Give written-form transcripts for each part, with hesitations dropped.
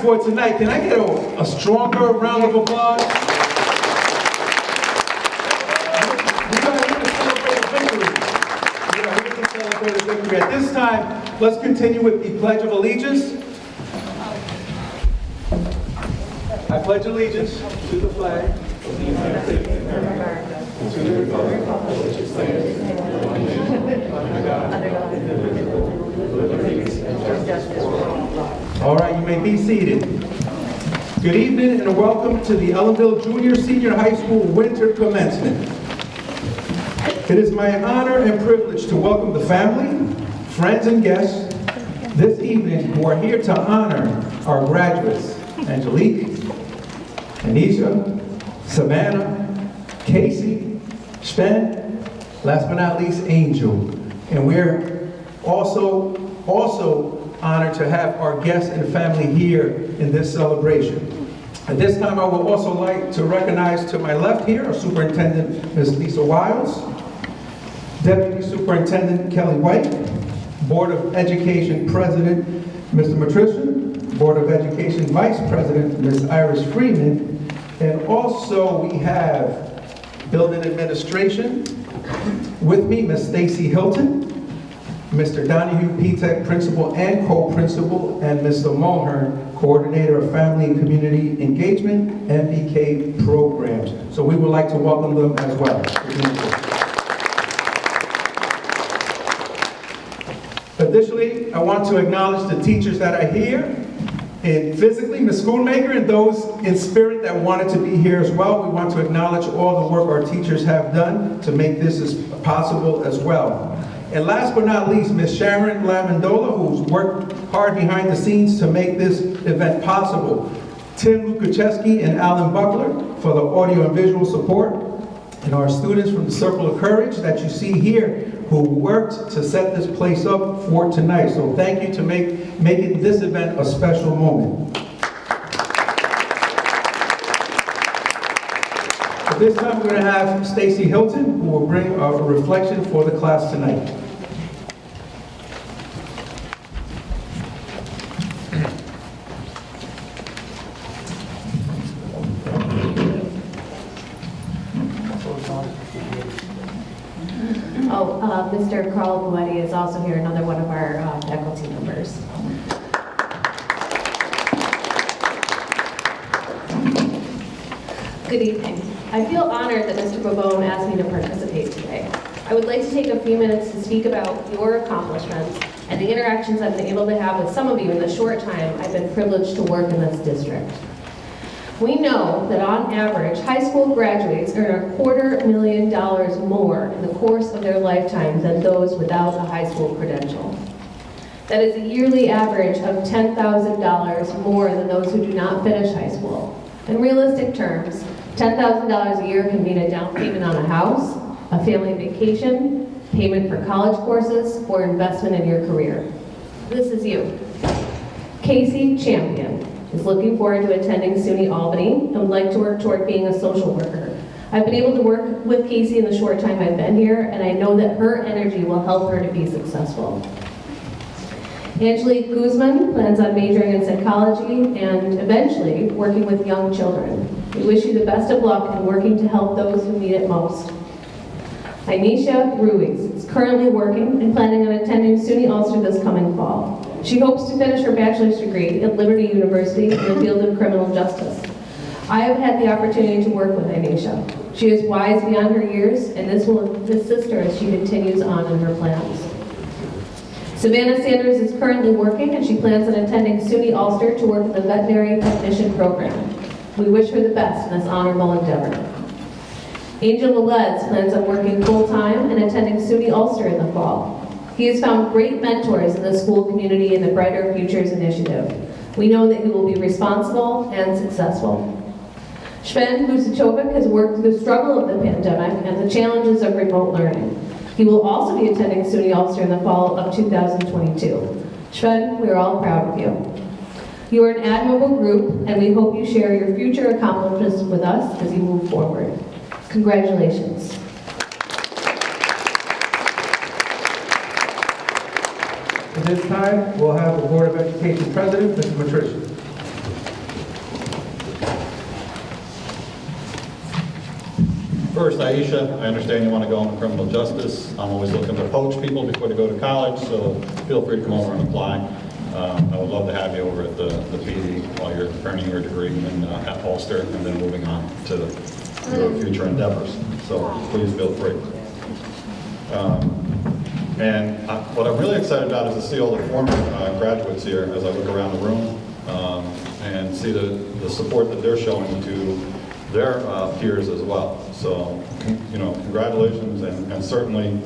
for tonight. Can I get a stronger round of applause? We are here to celebrate a victory. We are here to celebrate a victory. At this time, let's continue with the Pledge of Allegiance. I pledge allegiance to the flag of the United States of America, to the republic for which it stands, under God, indivisible, with liberty and justice for all. All right, you may be seated. Good evening and welcome to the Ellenville Junior Senior High School Winter Commencement. It is my honor and privilege to welcome the family, friends, and guests this evening who are here to honor our graduates, Angelique, Anisha, Savannah, Casey, Sven, last but not least, Angel. And we're also honored to have our guests and family here in this celebration. At this time, I would also like to recognize to my left here, our Superintendent, Ms. Lisa Wiles, Deputy Superintendent Kelly White, Board of Education President, Mr. Matrician, Board of Education Vice President, Ms. Iris Freeman, and also we have Building Administration with me, Ms. Stacey Hilton, Mr. Donahue P-Tech Principal and Co-Principal, and Mr. Mulhern, Coordinator of Family and Community Engagement, MBK Programs. So we would like to welcome them as well. Additionally, I want to acknowledge the teachers that are here, and physically, Ms. Schoonmaker, and those in spirit that wanted to be here as well. We want to acknowledge all the work our teachers have done to make this as possible as well. And last but not least, Ms. Sharon Lamandola, who's worked hard behind the scenes to make this event possible. Tim Lukacheski and Alan Buckler for the audio and visual support. And our students from the Circle of Courage that you see here who worked to set this place up for tonight. So thank you to making this event a special moment. At this time, we're going to have Stacey Hilton, who will bring a reflection for the class tonight. Mr. Carl Buetti is also here, another one of our faculty members. Good evening. I feel honored that Mr. Bobone asked me to participate today. I would like to take a few minutes to speak about your accomplishments and the interactions I've been able to have with some of you in the short time I've been privileged to work in this district. We know that on average, high school graduates earn $250,000 more in the course of their lifetime than those without a high school credential. That is a yearly average of $10,000 more than those who do not finish high school. In realistic terms, $10,000 a year can mean a down payment on a house, a family vacation, payment for college courses, or investment in your career. This is you. Casey Champion is looking forward to attending SUNY Albany and would like to work toward being a social worker. I've been able to work with Casey in the short time I've been here, and I know that her energy will help her to be successful. Angelique Guzman plans on majoring in psychology and eventually working with young children. We wish you the best of luck in working to help those who need it most. Anisha Ruiz is currently working and planning on attending SUNY Ulster this coming fall. She hopes to finish her bachelor's degree at Liberty University in the field of criminal justice. I have had the opportunity to work with Anisha. She is wise beyond her years, and this will assist her as she continues on in her plans. Savannah Sanders is currently working, and she plans on attending SUNY Ulster to work in the veterinary technician program. We wish her the best in this honorable endeavor. Angel Velez plans on working full-time and attending SUNY Ulster in the fall. He has found great mentors in the school community in the Brighter Futures Initiative. We know that he will be responsible and successful. Sven Vucicevic has worked through the struggle of the pandemic and the challenges of remote learning. He will also be attending SUNY Ulster in the fall of 2022. Sven, we are all proud of you. You are an admirable group, and we hope you share your future accomplishments with us as you move forward. Congratulations. At this time, we'll have the Board of Education President, Mr. Matrician. first, Aisha, I understand you want to go into criminal justice. I'm always looking to poach people before they go to college, so feel free to come over and apply. I would love to have you over at the PD while you're earning your degree at Ulster and then moving on to your future endeavors. So please feel free. What I'm really excited about is to see all the former graduates here as I look around the room and see the support that they're showing to their peers as well. So, you know, congratulations, and certainly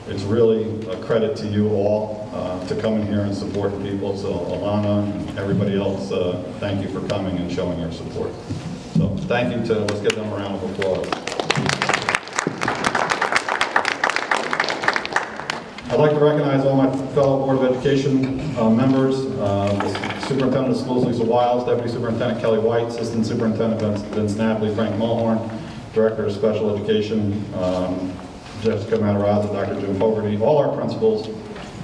it's really a credit to you all to come in here and support people. So Alana and everybody else, thank you for coming and showing your support. So thank you let's give them a round of applause. I'd like to recognize all my fellow Board of Education members, the Superintendent of Schools, Lisa Wiles, Deputy Superintendent Kelly White, Assistant Superintendent Vince Napoli, Frank Mulhorn, Director of Special Education, Jessica Matarazza, Dr. Jim Fogarty, all our principals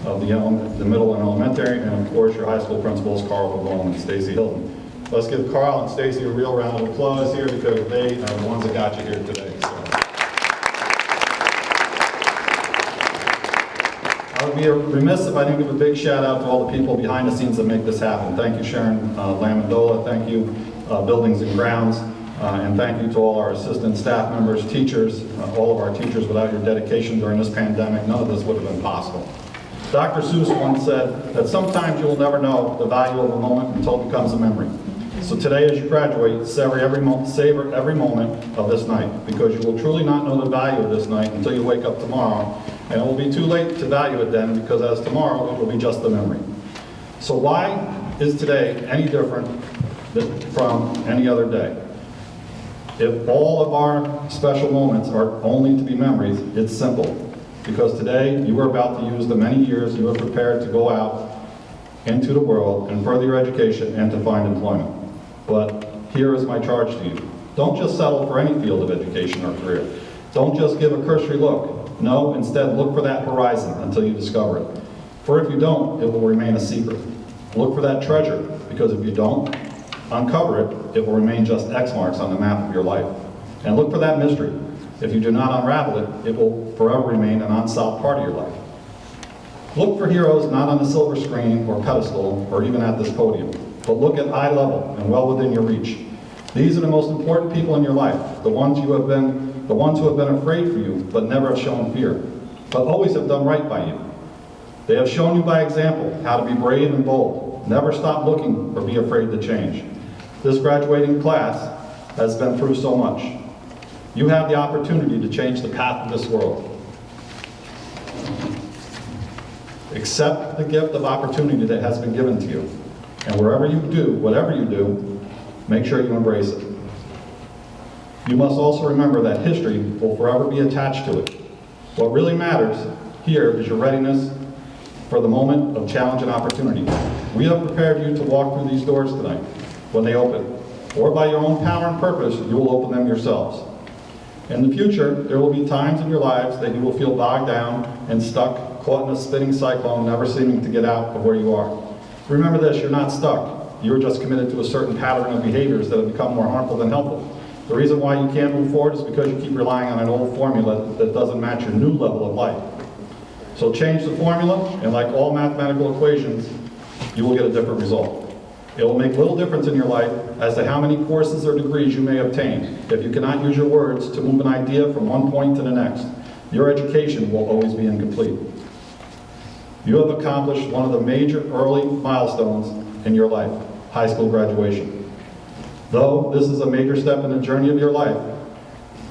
of the middle and elementary, and of course your high school principals, Carl Pavone and Stacey Hilton. Let's give Carl and Stacey a real round of applause here because they are the ones that got you here today. So. I would be remiss if I didn't give a big shout out to all the people behind the scenes that make this happen. Thank you, Sharon Lamandola. Thank you, Buildings and Grounds. And thank you to all our assistant staff members, teachers, all of our teachers. Without your dedication during this pandemic, none of this would have been possible. Dr. Seuss once said that sometimes you will never know the value of a moment until it becomes a memory. So today as you graduate, savor every moment of this night, because you will truly not know the value of this night until you wake up tomorrow, and it will be too late to value it then, because as tomorrow, it will be just a memory. So why is today any different from any other day? If all of our special moments are only to be memories, it's simple. Because today, you are about to use the many years you have prepared to go out into the world and further your education and to find employment. But here is my charge to you. Don't just settle for any field of education or career. Don't just give a cursory look. No, instead look for that horizon until you discover it. For if you don't, it will remain a secret. Look for that treasure, because if you don't uncover it, it will remain just X marks on the map of your life. And look for that mystery. If you do not unravel it, it will forever remain an unsolved part of your life. Look for heroes not on the silver screen or pedestal or even at this podium, but look at eye level and well within your reach. These are the most important people in your life, the ones who have been afraid for you but never have shown fear, but always have done right by you. They have shown you by example how to be brave and bold. Never stop looking or be afraid to change. This graduating class has been through so much. You have the opportunity to change the path of this world. Accept the gift of opportunity that has been given to you. And wherever you do, whatever you do, make sure you embrace it. You must also remember that history will forever be attached to it. What really matters here is your readiness for the moment of challenge and opportunity. We have prepared you to walk through these doors tonight when they open, or by your own power and purpose, you will open them yourselves. In the future, there will be times in your lives that you will feel bogged down and stuck, caught in a spinning cyclone, never seeming to get out of where you are. Remember this, you're not stuck. You're just committed to a certain pattern of behaviors that have become more harmful than helpful. The reason why you can't move forward is because you keep relying on an old formula that doesn't match your new level of life. So change the formula, and like all mathematical equations, you will get a different result. It will make little difference in your life as to how many courses or degrees you may obtain if you cannot use your words to move an idea from one point to the next. Your education will always be incomplete. You have accomplished one of the major early milestones in your life, high school graduation. Though this is a major step in the journey of your life,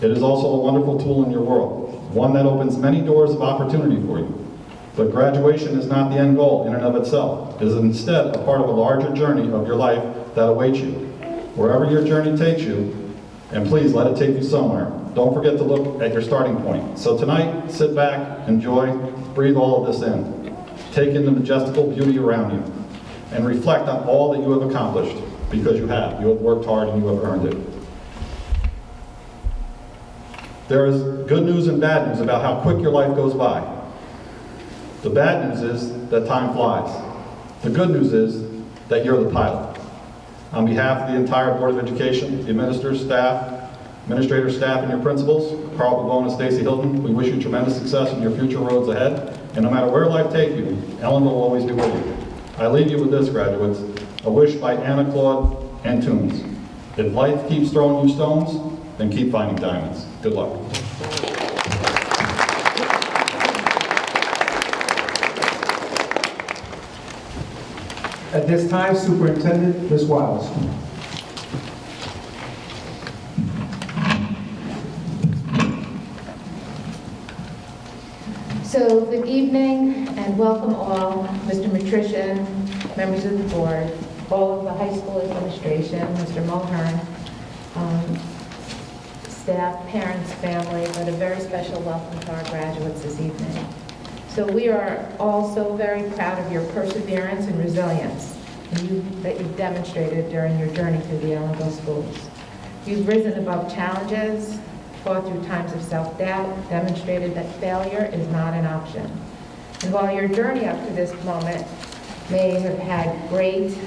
it is also a wonderful tool in your world, one that opens many doors of opportunity for you. But graduation is not the end goal in and of itself. It is instead a part of a larger journey of your life that awaits you. Wherever your journey takes you, and please let it take you somewhere, don't forget to look at your starting point. So tonight, sit back, enjoy, breathe all of this in. Take in the majestical beauty around you, and reflect on all that you have accomplished, because you have. You have worked hard and you have earned it. There is good news and bad news about how quick your life goes by. The bad news is that time flies. The good news is that you're the pilot. On behalf of the entire Board of Education, the administrators, staff, Administrator, staff, and your principals, Carl Pavone and Stacey Hilton, we wish you tremendous success in your future roads ahead. And no matter where life takes you, Ellenville will always be with you. I leave you with this, graduates, a wish by Anna Claude and Toombs. If life keeps throwing you stones, then keep finding diamonds. Good luck. At this time, Superintendent Ms. Wiles. So good evening and welcome all, Mr. Matrician, members of the board, all of the high school administration, Mr. Mulhern, staff, parents, family, but a very special welcome to our graduates this evening. So we are all so very proud of your perseverance and resilience that you've demonstrated during your journey through the Ellenville schools. You've risen above challenges, fought through times of self-doubt, demonstrated that failure is not an option. And while your journey up to this moment may have had great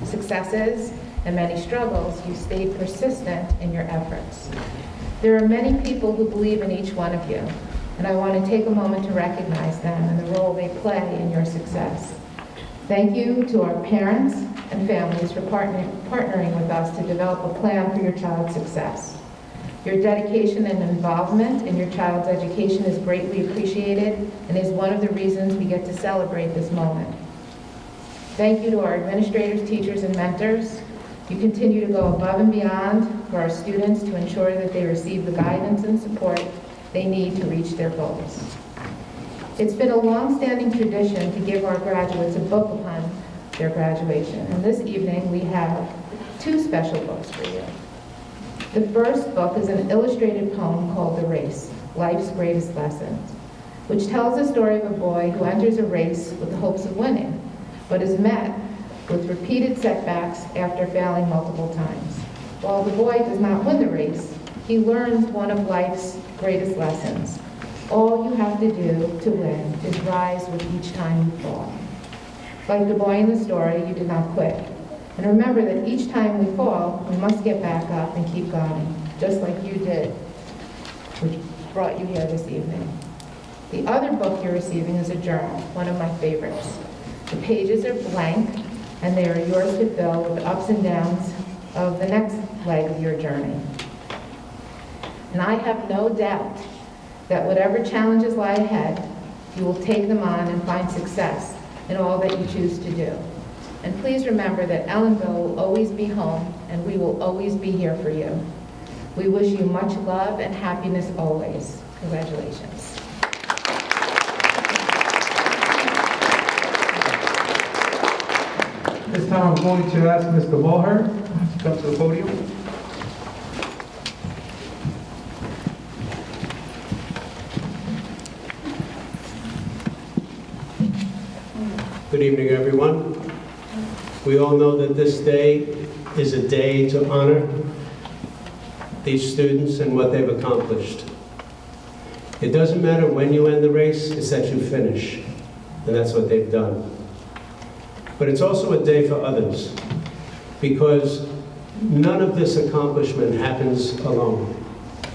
successes and many struggles, you stayed persistent in your efforts. There are many people who believe in each one of you, and I want to take a moment to recognize them and the role they play in your success. Thank you to our parents and families for partnering with us to develop a plan for your child's success. Your dedication and involvement in your child's education is greatly appreciated and is one of the reasons we get to celebrate this moment. Thank you to our administrators, teachers, and mentors. You continue to go above and beyond for our students to ensure that they receive the guidance and support they need to reach their goals. It's been a long-standing tradition to give our graduates a book upon their graduation, and this evening we have two special books for you. The first book is an illustrated poem called The Race, Life's Greatest Lessons, which tells the story of a boy who enters a race with the hopes of winning, but is met with repeated setbacks after failing multiple times. While the boy does not win the race, he learns one of life's greatest lessons. All you have to do to win is rise with each time you fall. Like the boy in the story, you did not quit. And remember that each time we fall, we must get back up and keep going, just like you did, which brought you here this evening. The other book you're receiving is a journal, one of my favorites. The pages are blank, and they are yours to fill with the ups and downs of the next leg of your journey. And I have no doubt that whatever challenges lie ahead, you will take them on and find success in all that you choose to do. And please remember that Ellenville will always be home, and we will always be here for you. We wish you much love and happiness always. Congratulations. This time I'm going to ask Mr. Mulhern to come to the podium. Good evening, everyone. We all know that this day is a day to honor these students and what they've accomplished. It doesn't matter when you end the race, it's that you finish, and that's what they've done. But it's also a day for others, because none of this accomplishment happens alone.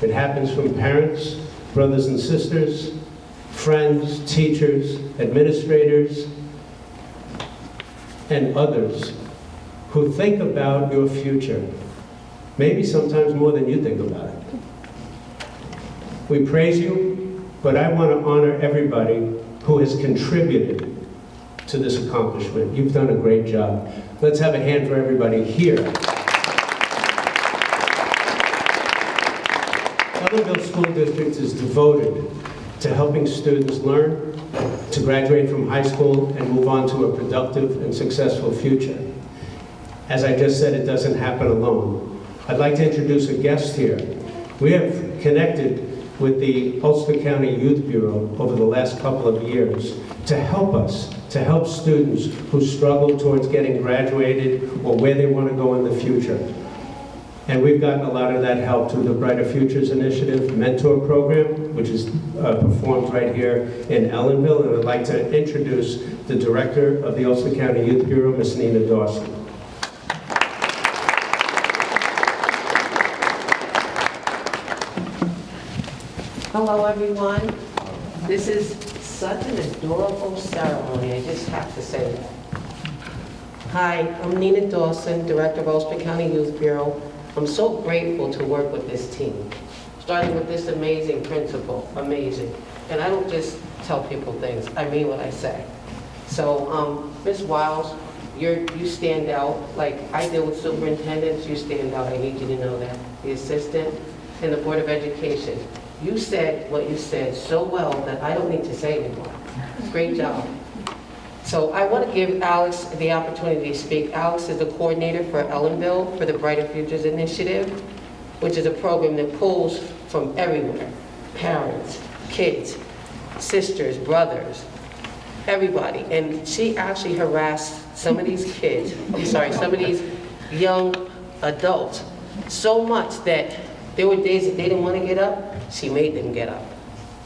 It happens from parents, brothers and sisters, friends, teachers, administrators, and others who think about your future, maybe sometimes more than you think about it. We praise you, but I want to honor everybody who has contributed to this accomplishment. You've done a great job. Let's have a hand for everybody here. Ellenville School District is devoted to helping students learn, to graduate from high school and move on to a productive and successful future. As I just said, it doesn't happen alone. I'd like to introduce a guest here. We have connected with the Ulster County Youth Bureau over the last couple of years to help us, to help students who struggle towards getting graduated or where they want to go in the future. And we've gotten a lot of that help through the Brighter Futures Initiative mentor program, which is performed right here in Ellenville. And I'd like to introduce the director of the Ulster County Youth Bureau, Ms. Nina Dawson. Hello, everyone. This is such an adorable ceremony, I just have to say that. Hi, I'm Nina Dawson, Director of Ulster County Youth Bureau. I'm so grateful to work with this team, starting with this amazing principal, amazing. And I don't just tell people things, I mean what I say. So, Ms. Wiles, you stand out. Like I deal with superintendents, you stand out. I need you to know that. The assistant and the Board of Education. You said what you said so well that I don't need to say anymore. Great job. So I want to give Alex the opportunity to speak. Alex is the coordinator for Ellenville for the Brighter Futures Initiative, which is a program that pulls from everywhere. Parents, kids, sisters, brothers, everybody. And she actually harassed some of these kids, some of these young adults, so much that there were days that they didn't want to get up, she made them get up.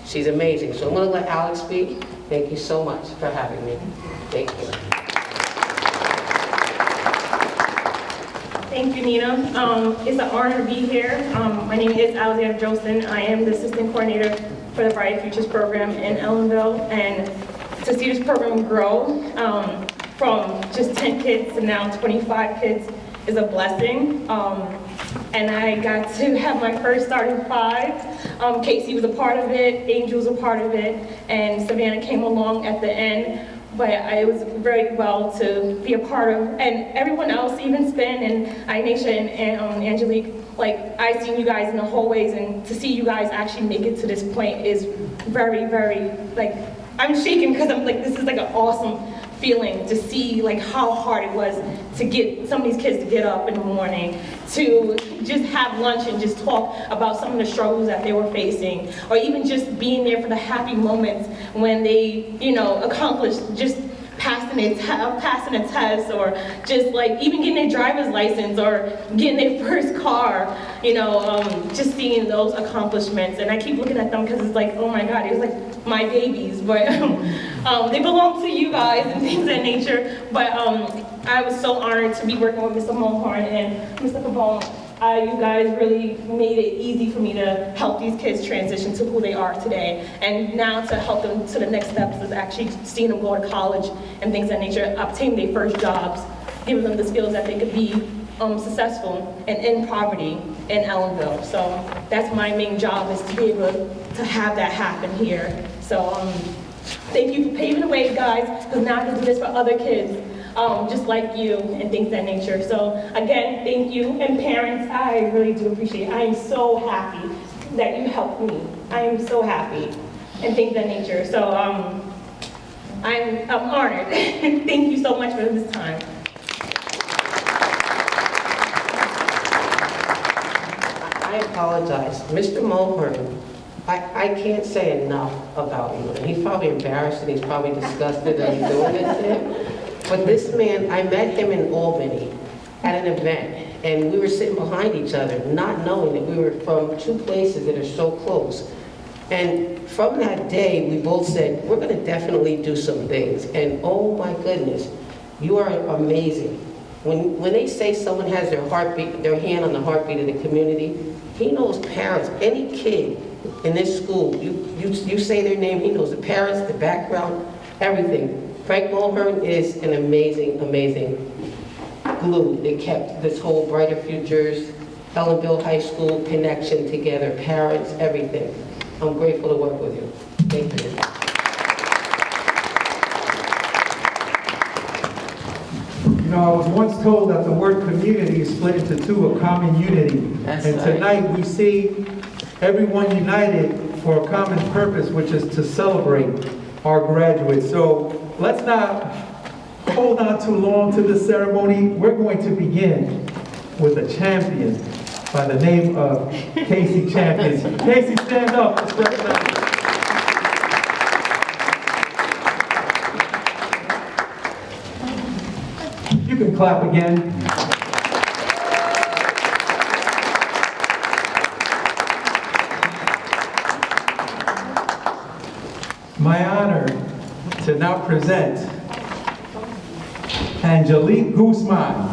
She's amazing. So I'm going to let Alex speak. Thank you so much for having me. Thank you. Thank you, Nina. It's an honor to be here. My name is Alexander Jolson. I am the assistant coordinator for the Bright Futures program in Ellenville. And to see this program grow from just 10 kids to now 25 kids is a blessing. And I got to have my first starting five. Casey was a part of it, Angel was a part of it, and Savannah came along at the end. But it was very well to be a part of, and everyone else, even Spin and Aisha and Angelique, like I seen you guys in the hallways, and to see you guys actually make it to this point is very, very, like, I'm shaking because I'm like, this is like an awesome feeling to see like how hard it was to get some of these kids to get up in the morning, to just have lunch and just talk about some of the struggles that they were facing, or even just being there for the happy moments when they, accomplished just passing a test, or just like even getting their driver's license or getting their first car, just seeing those accomplishments. And I keep looking at them because it's like, oh my God, it was like my babies, but they belong to you guys and things of that nature. But I was so honored to be working with Mr. Mulhorn and Mr. Pabon. You guys really made it easy for me to help these kids transition to who they are today. And now to help them to the next steps is actually seeing them go to college and things of that nature, obtain their first jobs, giving them the skills that they could be successful and in poverty in Ellenville. So that's my main job, is to be able to have that happen here. So thank you for paving the way, guys, because now I can do this for other kids. Just like you and things of that nature. So again, thank you. And parents, I really do appreciate it. I am so happy that you helped me. I am so happy and things of that nature. So I'm honored. Thank you so much for this time. I apologize. Mr. Mulhern, I can't say enough about you. And he's probably embarrassed and he's probably disgusted that I'm doing this to him. But this man, I met him in Albany at an event, and we were sitting behind each other, not knowing that we were from two places that are so close. And from that day, we both said, we're going to definitely do some things. And oh my goodness, you are amazing. When they say someone has their heartbeat, their hand on the heartbeat of the community, he knows parents, any kid in this school, you say their name, he knows the parents, the background, everything. Frank Mulhern is an amazing, amazing glue that kept this whole Brighter Futures, Ellenville High School connection together, parents, everything. I'm grateful to work with you. Thank you. I was once told that the word community is split into two, a common unity. That's and tonight we see everyone united for a common purpose, which is to celebrate our graduates. So let's not hold on too long to this ceremony. We're going to begin with a champion by the name of Casey Champions. Casey, stand up. Let's recognize you. You can clap again. My honor to now present Angelique Guzman.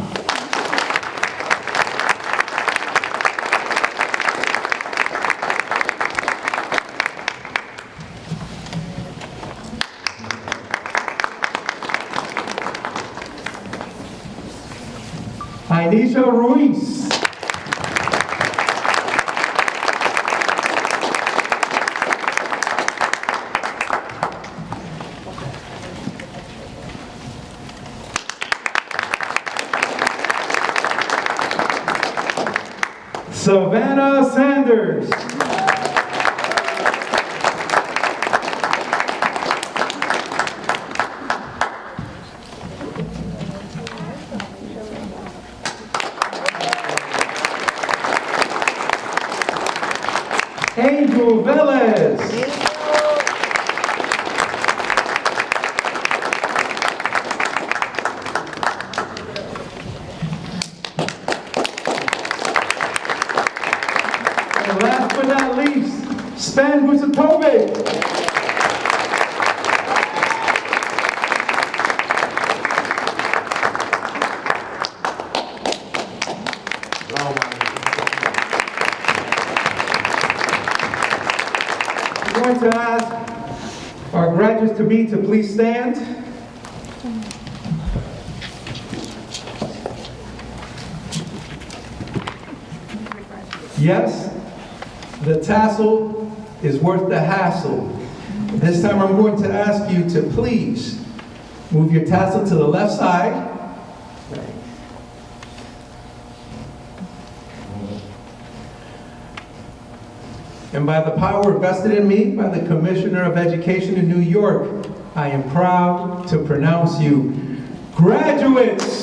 Aisha Ruiz. Savannah Sanders. Angel Velez. And last but not least, Span Busatovic. I'm going to ask our graduates-to-be to please stand. Yes, the tassel is worth the hassle. This time I'm going to ask you to please move your tassel to the left side. And by the power vested in me by the Commissioner of Education in New York, I am proud to pronounce you graduates.